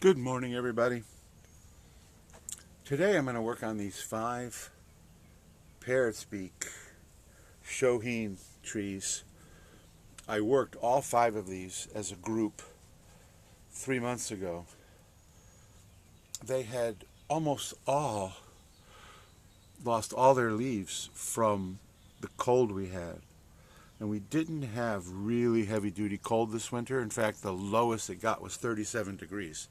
Good morning, everybody. Today I'm going to work on these 5 Parrot's Beak Shohin trees. I worked all 5 of these as a group 3 months ago. They had almost all lost all their leaves from the cold we had. And we didn't have really heavy-duty cold this winter. In fact, the lowest it got was 37 degrees.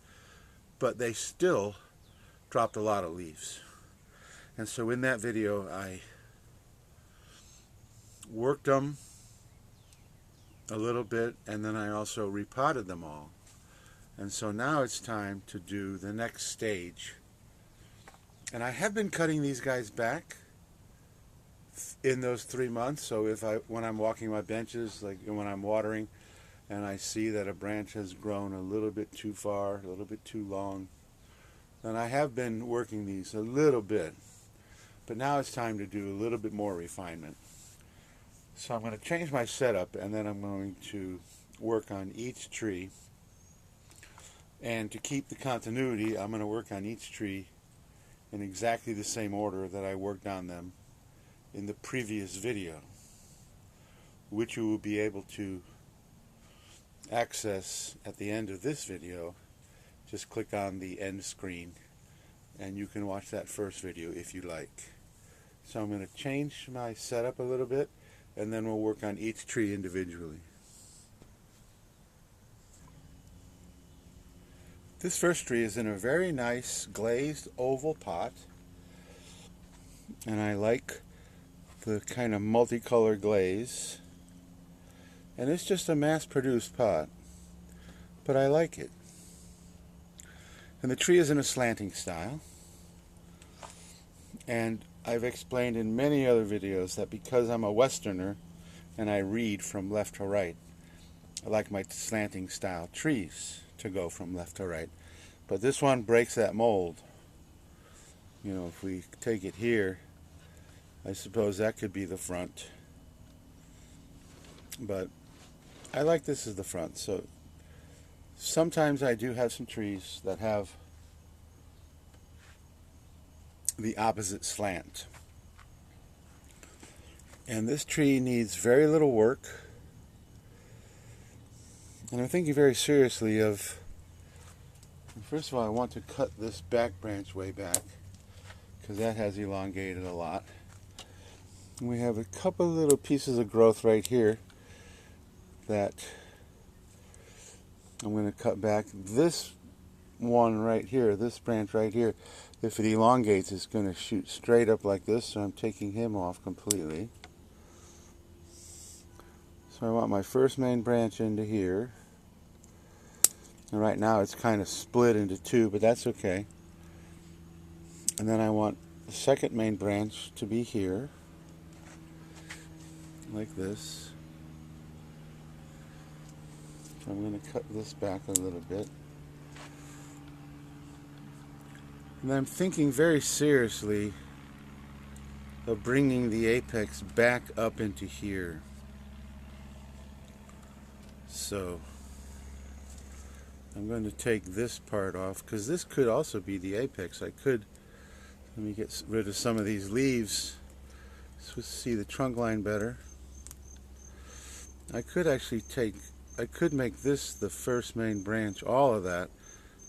But they still dropped a lot of leaves. And so in that video, I worked them a little bit, and then I also repotted them all. And so now it's time to do the next stage. And I have been cutting these guys back in those 3 months. So when I'm walking my benches, like when I'm watering, and I see that a branch has grown a little bit too far, a little bit too long, then I have been working these a little bit. But now it's time to do a little bit more refinement. So I'm going to change my setup, and then I'm going to work on each tree. And to keep the continuity, I'm going to work on each tree in exactly the same order that I worked on them in the previous video, which you will be able to access at the end of this video. Just click on the end screen and you can watch that first video if you like. So I'm going to change my setup a little bit, and then we'll work on each tree individually. This first tree is in a very nice glazed oval pot, and I like the kind of multicolored glaze. And it's just a mass-produced pot, but I like it. And the tree is in a slanting style. And I've explained in many other videos that because I'm a Westerner and I read from left to right, I like my slanting style trees to go from left to right. But this one breaks that mold. You know, if we take it here, I suppose that could be the front. But I like this as the front. So sometimes I do have some trees that have the opposite slant. And this tree needs very little work. And I'm thinking very seriously of, first of all, I want to cut this back branch way back, because that has elongated a lot. And we have a couple little pieces of growth right here that I'm going to cut back. This one right here, this branch right here, if it elongates, it's going to shoot straight up like this, so I'm taking him off completely. So I want my first main branch into here. And right now it's kind of split into 2, but that's okay. And then I want the second main branch to be here, like this. So I'm going to cut this back a little bit. And I'm thinking very seriously of bringing the apex back up into here. So I'm going to take this part off, because this could also be the apex. Let me get rid of some of these leaves so we see the trunk line better. I could make this the first main branch, all of that,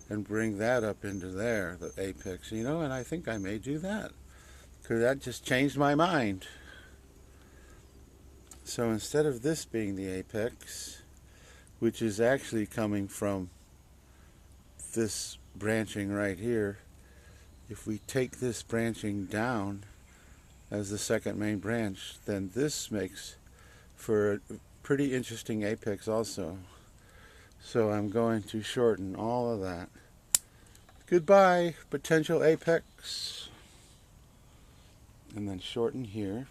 and bring that up into there, the apex, you know, and I think I may do that, because that just changed my mind. So instead of this being the apex, which is actually coming from this branching right here, if we take this branching down as the second main branch, then this makes for a pretty interesting apex also. So I'm going to shorten all of that. Goodbye, potential apex. And then shorten here.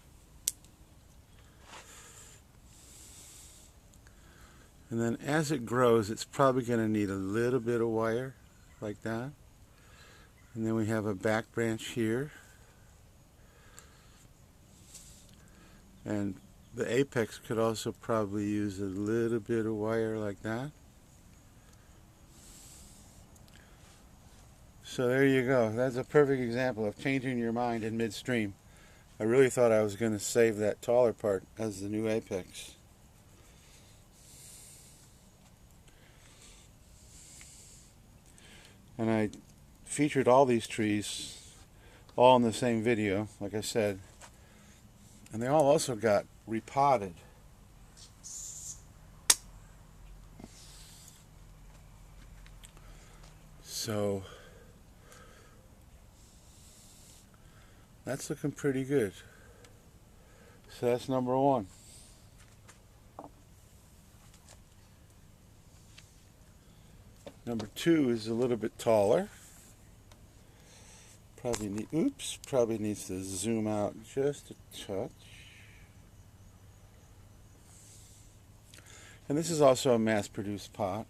And then as it grows, it's probably going to need a little bit of wire, like that. And then we have a back branch here. And the apex could also probably use a little bit of wire like that. So there you go. That's a perfect example of changing your mind in midstream. I really thought I was going to save that taller part as the new apex. And I featured all these trees all in the same video, like I said. And they all also got repotted. So that's looking pretty good. So that's number one. Number two is a little bit taller. Probably needs to zoom out just a touch. And this is also a mass-produced pot.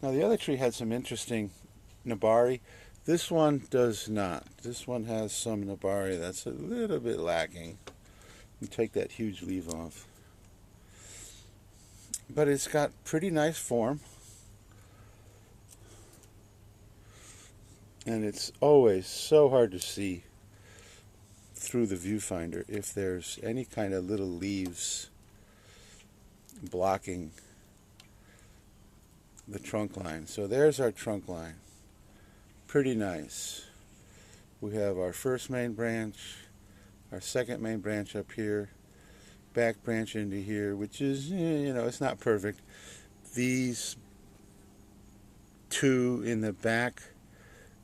Now the other tree had some interesting nabari. This one does not. This one has some nabari that's a little bit lacking. You take that huge leaf off. But it's got pretty nice form. And it's always so hard to see through the viewfinder if there's any kind of little leaves blocking the trunk line. So there's our trunk line. Pretty nice. We have our first main branch, our second main branch up here, back branch into here, which is, it's not perfect. These two in the back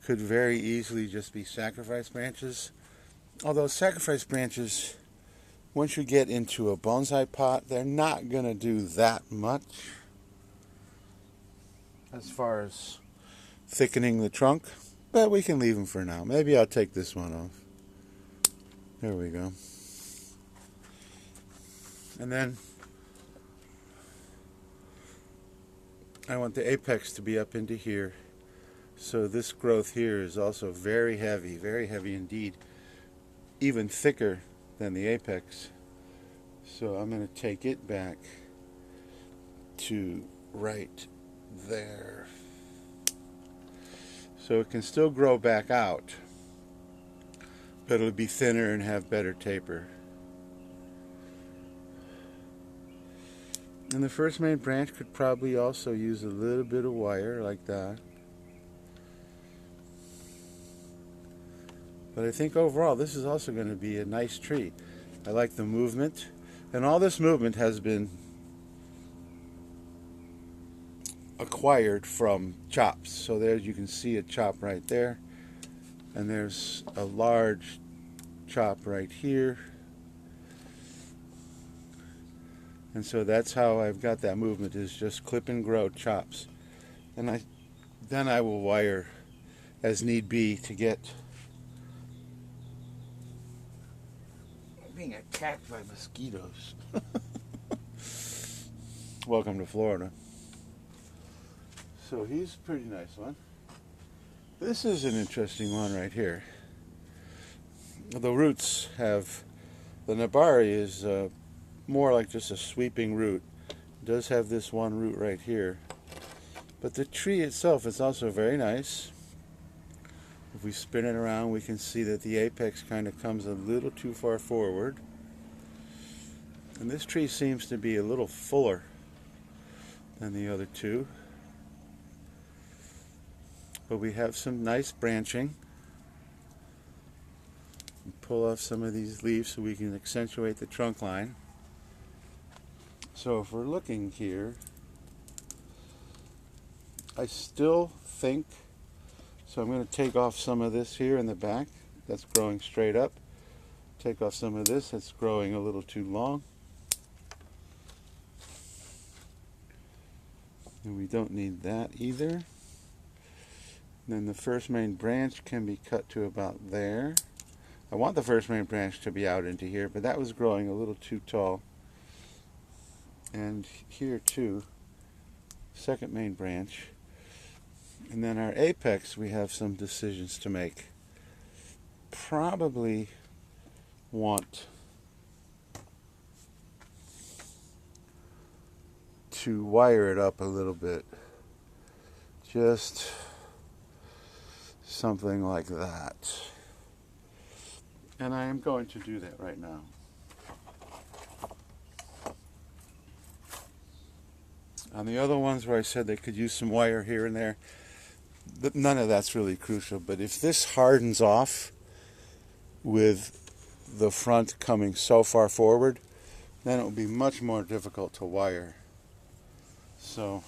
could very easily just be sacrifice branches. Although sacrifice branches, once you get into a bonsai pot, they're not going to do that much as far as thickening the trunk, but we can leave them for now. Maybe I'll take this one off. There we go. And then I want the apex to be up into here. So this growth here is also very heavy indeed, even thicker than the apex. So I'm going to take it back to right there. So it can still grow back out, but it'll be thinner and have better taper. And the first main branch could probably also use a little bit of wire like that. But I think overall this is also going to be a nice tree. I like the movement. And all this movement has been acquired from chops. So there you can see a chop right there. And there's a large chop right here. And so that's how I've got that movement, is just clip and grow chops. And then I will wire as need be to get... being attacked by mosquitoes. Welcome to Florida. So he's a pretty nice one. This is an interesting one right here. The roots have, the nabari is more like just a sweeping root. It does have this one root right here. But the tree itself is also very nice. If we spin it around, we can see that the apex kind of comes a little too far forward. And this tree seems to be a little fuller than the other two. But we have some nice branching. Pull off some of these leaves so we can accentuate the trunk line. So if we're looking here, I still think, so I'm going to take off some of this here in the back that's growing straight up. Take off some of this that's growing a little too long. And we don't need that either. And then the first main branch can be cut to about there. I want the first main branch to be out into here, but that was growing a little too tall. And here too, second main branch. And then our apex, we have some decisions to make. Probably want to wire it up a little bit. Just something like that. And I am going to do that right now. On the other ones where I said they could use some wire here and there, none of that's really crucial. But if this hardens off with the front coming so far forward, then it will be much more difficult to wire. So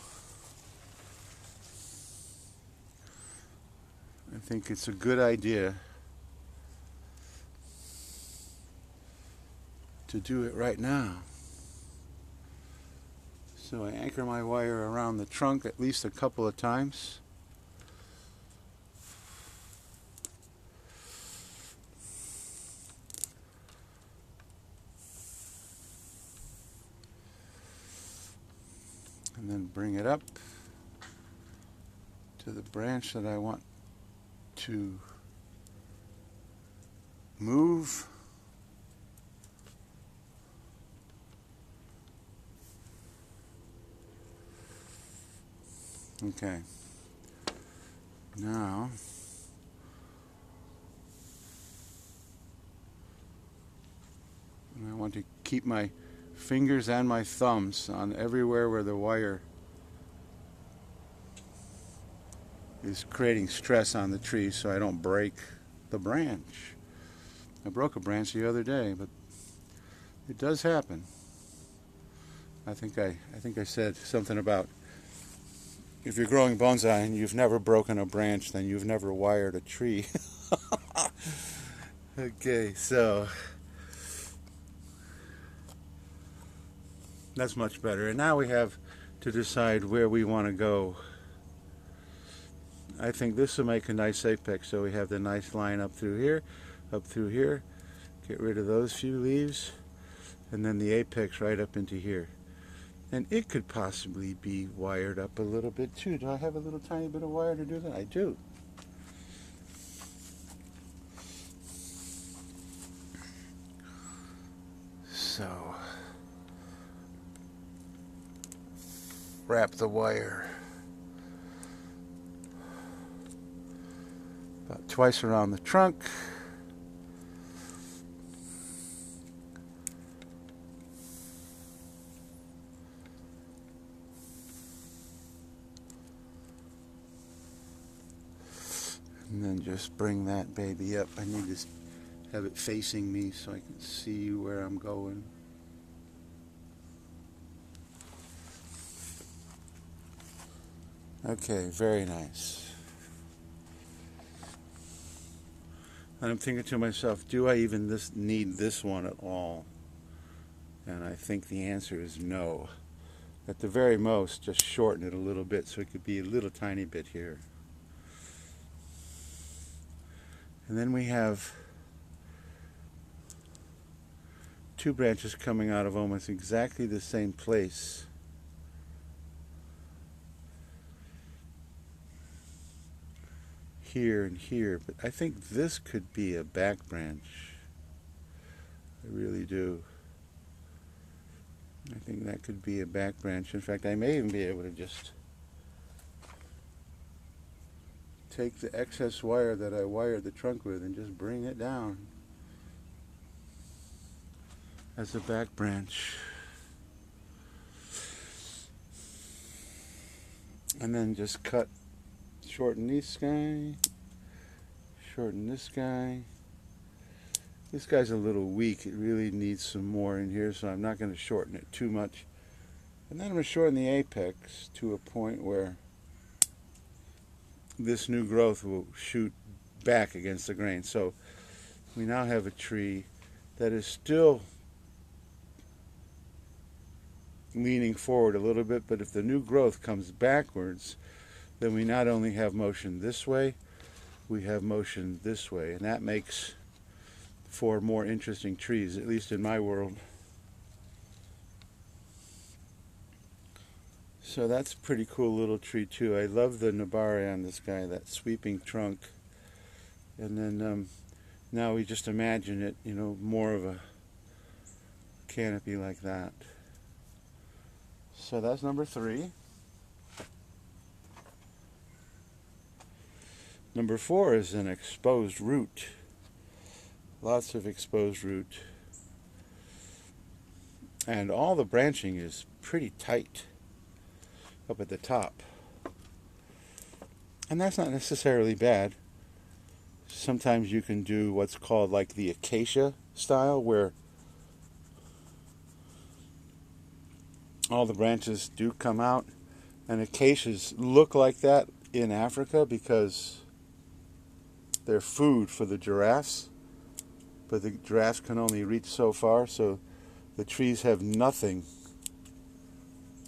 I think it's a good idea to do it right now. So I anchor my wire around the trunk at least a couple of times. And then bring it up to the branch that I want to move. Okay. Now I want to keep my fingers and my thumbs on everywhere where the wire is creating stress on the tree so I don't break the branch. I broke a branch the other day, but it does happen. I think I said something about if you're growing bonsai and you've never broken a branch, then you've never wired a tree. Okay, so that's much better. And now we have to decide where we want to go. I think this will make a nice apex, so we have the nice line up through here, get rid of those few leaves, and then the apex right up into here. And it could possibly be wired up a little bit too. Do I have a little tiny bit of wire to do that? I do. So wrap the wire about twice around the trunk. And then just bring that baby up. I need to have it facing me so I can see where I'm going. Okay, very nice. And I'm thinking to myself, do I even need this one at all? And I think the answer is no. At the very most, just shorten it a little bit so it could be a little tiny bit here. And then we have two branches coming out of almost exactly the same place. Here and here, but I think this could be a back branch. I really do. I think that could be a back branch. In fact, I may even be able to just take the excess wire that I wired the trunk with and just bring it down as a back branch. And then just shorten this guy, shorten this guy. This guy's a little weak. It really needs some more in here, so I'm not going to shorten it too much. And then I'm going to shorten the apex to a point where this new growth will shoot back against the grain. So we now have a tree that is still leaning forward a little bit, but if the new growth comes backwards, then we not only have motion this way, we have motion this way, and that makes for more interesting trees, at least in my world. So that's a pretty cool little tree too. I love the nabare on this guy, that sweeping trunk. And then now we just imagine it, more of a canopy like that. So that's number 3. Number 4 is an exposed root. Lots of exposed root. And all the branching is pretty tight up at the top. And that's not necessarily bad. Sometimes you can do what's called like the acacia style, where all the branches do come out. And acacias look like that in Africa because they're food for the giraffes. But the giraffes can only reach so far, so the trees have nothing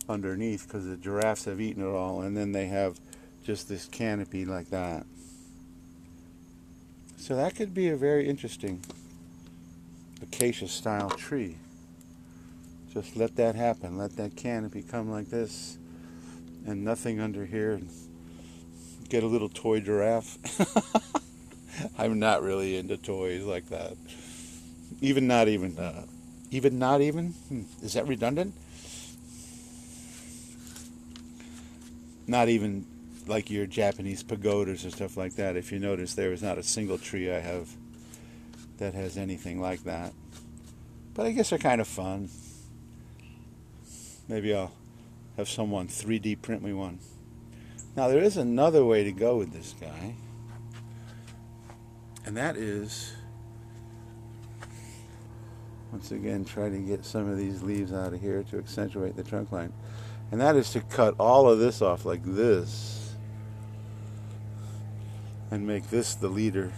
underneath because the giraffes have eaten it all, and then they have just this canopy like that. So that could be a very interesting acacia style tree. Just let that happen. Let that canopy come like this and nothing under here. Get a little toy giraffe. I'm not really into toys like that. Even not even? Is that redundant? Not even like your Japanese pagodas or stuff like that. If you notice, there is not a single tree I have that has anything like that. But I guess they're kind of fun. Maybe I'll have someone 3D print me one. Now there is another way to go with this guy. And that is, once again, try to get some of these leaves out of here to accentuate the trunk line. And that is to cut all of this off like this and make this the leader.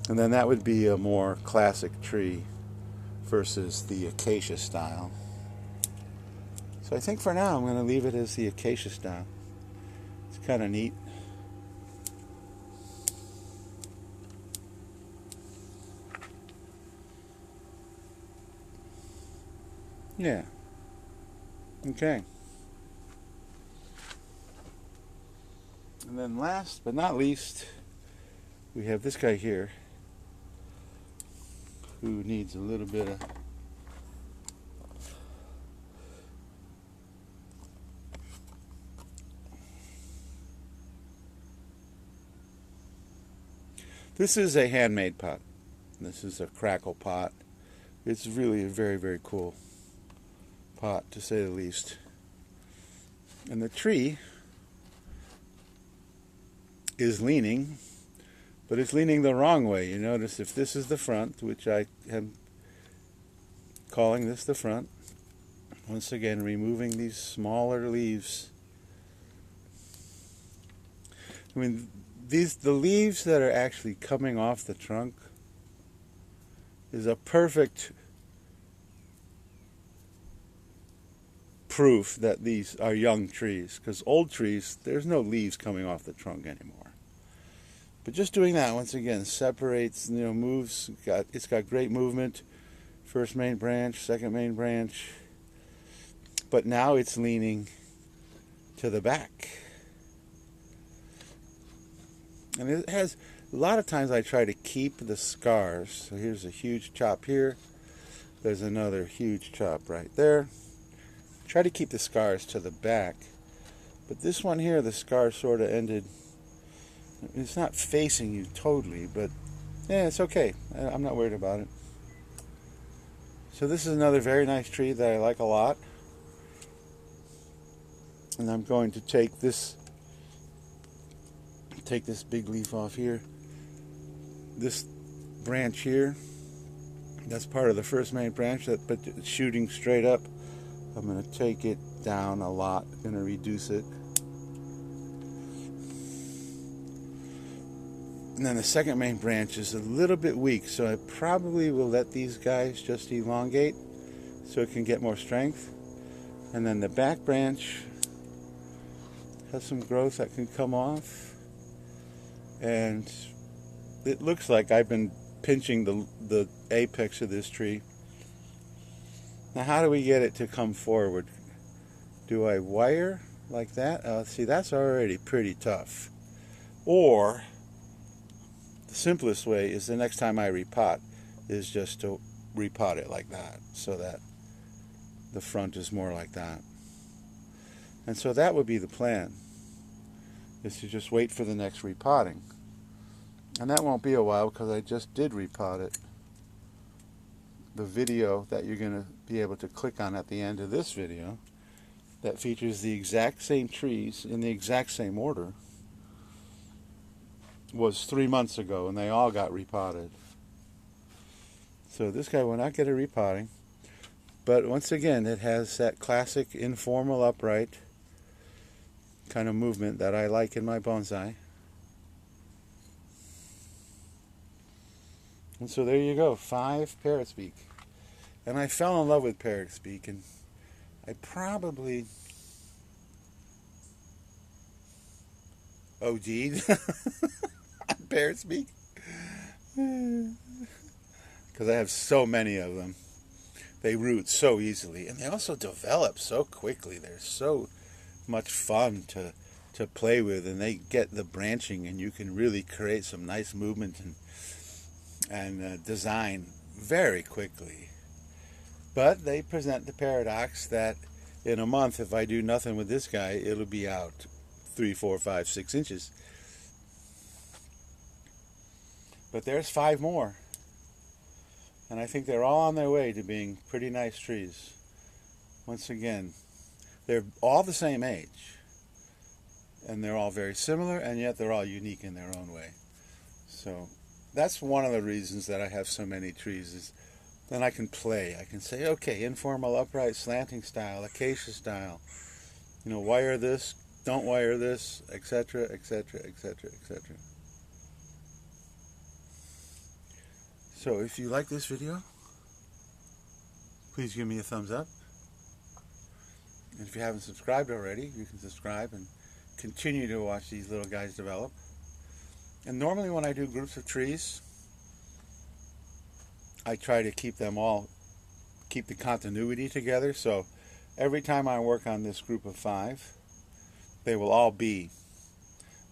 And then that would be a more classic tree versus the acacia style. So I think for now I'm going to leave it as the acacia style. It's kind of neat. Yeah. Okay. And then last but not least, we have this guy here who needs a little bit of This is a handmade pot. This is a crackle pot. It's really a very, very cool pot, to say the least. And the tree is leaning, but it's leaning the wrong way. You notice if this is the front, which I am calling this the front, once again removing these smaller leaves. I mean, the leaves that are actually coming off the trunk is a perfect proof that these are young trees, because old trees, there's no leaves coming off the trunk anymore. But just doing that, once again, separates, moves, it's got great movement. First main branch, second main branch. But now it's leaning to the back. And it has, a lot of times I try to keep the scars. So here's a huge chop here. There's another huge chop right there. Try to keep the scars to the back. But this one here, the scar sort of ended. It's not facing you totally, but yeah, it's okay. I'm not worried about it. So this is another very nice tree that I like a lot. And I'm going to take this big leaf off here. This branch here, that's part of the first main branch, but it's shooting straight up. I'm going to take it down a lot. I'm going to reduce it. And then the second main branch is a little bit weak, so I probably will let these guys just elongate so it can get more strength. And then the back branch has some growth that can come off. And it looks like I've been pinching the apex of this tree. Now how do we get it to come forward? Do I wire like that? See, that's already pretty tough. Or the simplest way is the next time I repot is just to repot it like that, so that the front is more like that. And so that would be the plan. is to just wait for the next repotting. And that won't be a while because I just did repot it. The video that you're going to be able to click on at the end of this video that features the exact same trees in the exact same order was 3 months ago, and they all got repotted. So this guy will not get a repotting, but once again it has that classic informal upright kind of movement that I like in my bonsai. And so there you go, 5 Parrot's Beak. And I fell in love with Parrot's Beak, and I probably OD'd on Parrot's Beak. Because I have so many of them. They root so easily, and they also develop so quickly. They're so much fun to play with, and they get the branching, and you can really create some nice movement and design very quickly. But they present the paradox that in a month, if I do nothing with this guy, it'll be out 3, 4, 5, 6 inches. But there's 5 more. And I think they're all on their way to being pretty nice trees. Once again, they're all the same age. And they're all very similar, and yet they're all unique in their own way. So that's one of the reasons that I have so many trees, is then I can play. I can say, okay, informal, upright, slanting style, acacia style. You know, wire this, don't wire this, etc., etc., etc., etc. So if you like this video, please give me a thumbs up. And if you haven't subscribed already, you can subscribe and continue to watch these little guys develop. And normally when I do groups of trees, I try to keep the continuity together. So every time I work on this group of 5, they will all be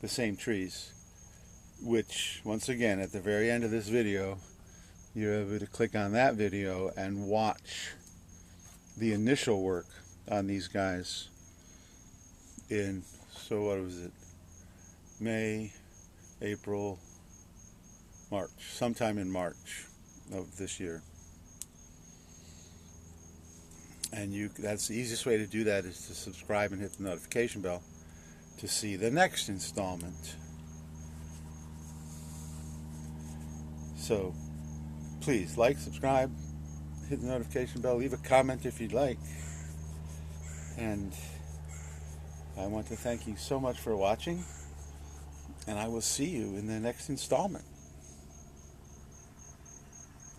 the same trees, which once again at the very end of this video, you're able to click on that video and watch the initial work on these guys in, so what was it, May, April, March, sometime in March of this year. And that's the easiest way to do that, is to subscribe and hit the notification bell to see the next installment. So please like, subscribe, hit the notification bell, leave a comment if you'd like. And I want to thank you so much for watching, and I will see you in the next installment.